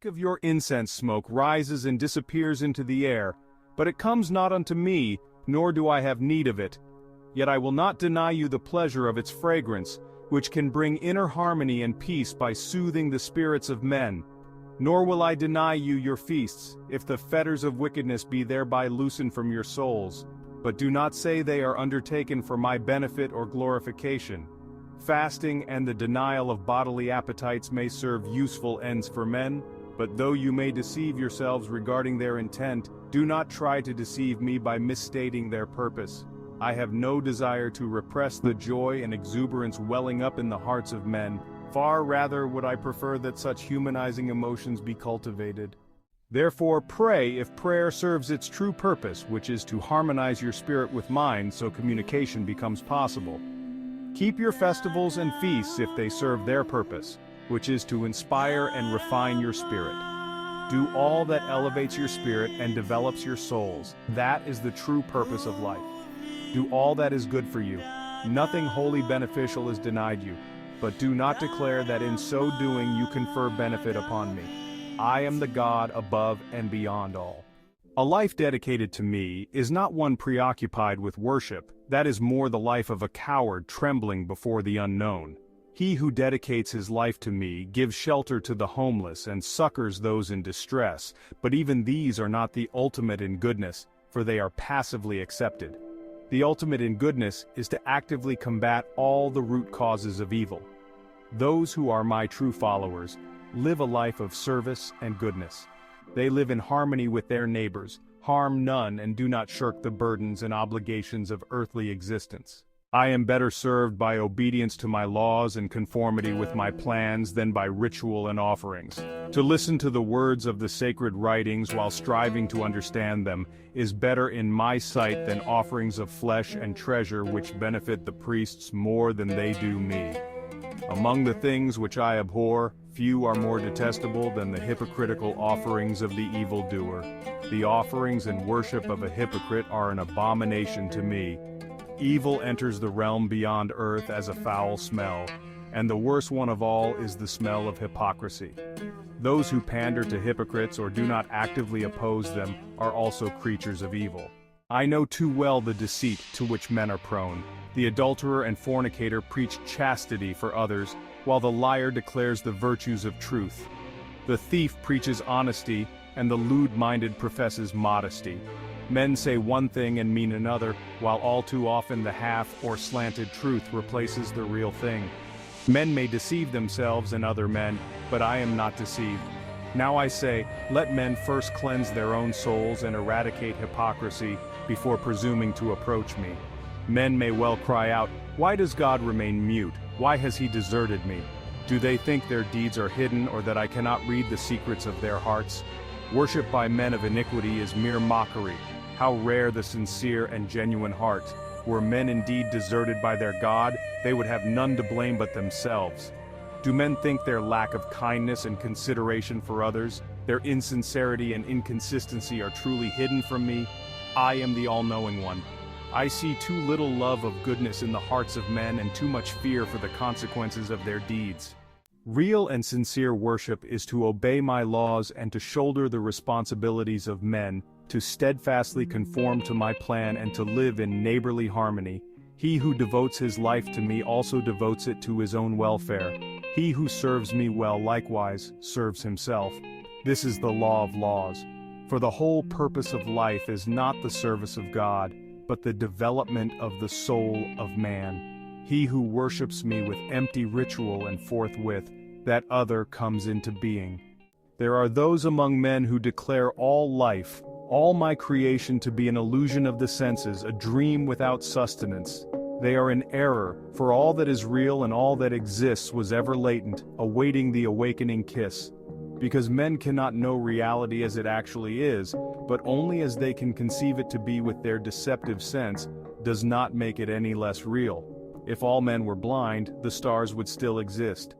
reek of your incense smoke rises and disappears into the air, but it comes not unto me, nor do I have need of it. Yet I will not deny you the pleasure of its fragrance, which can bring inner harmony and peace by soothing the spirits of men. Nor will I deny you your feasts, if the fetters of wickedness be thereby loosened from your souls. But do not say they are undertaken for my benefit or glorification. Fasting and the denial of bodily appetites may serve useful ends for men, but though you may deceive yourselves regarding their intent, do not try to deceive me by misstating their purpose. I have no desire to repress the joy and exuberance welling up in the hearts of men. Far rather would I prefer that such humanizing emotions be cultivated. Therefore pray if prayer serves its true purpose, which is to harmonize your spirit with mine so communication becomes possible. Keep your festivals and feasts if they serve their purpose, which is to inspire and refine your spirit. Do all that elevates your spirit and develops your souls. That is the true purpose of life. Do all that is good for you. Nothing wholly beneficial is denied you, but do not declare that in so doing you confer benefit upon me. I am the God above and beyond all. A life dedicated to me is not one preoccupied with worship. That is more the life of a coward trembling before the unknown. He who dedicates his life to me gives shelter to the homeless and succors those in distress, but even these are not the ultimate in goodness, for they are passively accepted. The ultimate in goodness is to actively combat all the root causes of evil. Those who are my true followers live a life of service and goodness. They live in harmony with their neighbors, harm none, and do not shirk the burdens and obligations of earthly existence. I am better served by obedience to my laws and conformity with my plans than by ritual and offerings. To listen to the words of the sacred writings while striving to understand them is better in my sight than offerings of flesh and treasure which benefit the priests more than they do me. Among the things which I abhor, few are more detestable than the hypocritical offerings of the evildoer. The offerings and worship of a hypocrite are an abomination to me. Evil enters the realm beyond earth as a foul smell, and the worst one of all is the smell of hypocrisy. Those who pander to hypocrites or do not actively oppose them are also creatures of evil. I know too well the deceit to which men are prone. The adulterer and fornicator preach chastity for others, while the liar declares the virtues of truth. The thief preaches honesty, and the lewd-minded professes modesty. Men say one thing and mean another, while all too often the half or slanted truth replaces the real thing. Men may deceive themselves and other men, but I am not deceived. Now I say, let men first cleanse their own souls and eradicate hypocrisy before presuming to approach me. Men may well cry out, "Why does God remain mute? Why has he deserted me?" Do they think their deeds are hidden or that I cannot read the secrets of their hearts? Worship by men of iniquity is mere mockery. How rare the sincere and genuine heart. Were men indeed deserted by their God, they would have none to blame but themselves. Do men think their lack of kindness and consideration for others, their insincerity and inconsistency are truly hidden from me? I am the all-knowing one. I see too little love of goodness in the hearts of men and too much fear for the consequences of their deeds. Real and sincere worship is to obey my laws and to shoulder the responsibilities of men, to steadfastly conform to my plan and to live in neighborly harmony. He who devotes his life to me also devotes it to his own welfare. He who serves me well likewise serves himself. This is the law of laws. For the whole purpose of life is not the service of God, but the development of the soul of man. He who worships me with empty ritual and forthwith, that other comes into being. There are those among men who declare all life, all my creation to be an illusion of the senses, a dream without sustenance. They are in error, for all that is real and all that exists was ever latent, awaiting the awakening kiss. Because men cannot know reality as it actually is, but only as they can conceive it to be with their deceptive sense, does not make it any less real. If all men were blind, the stars would still exist.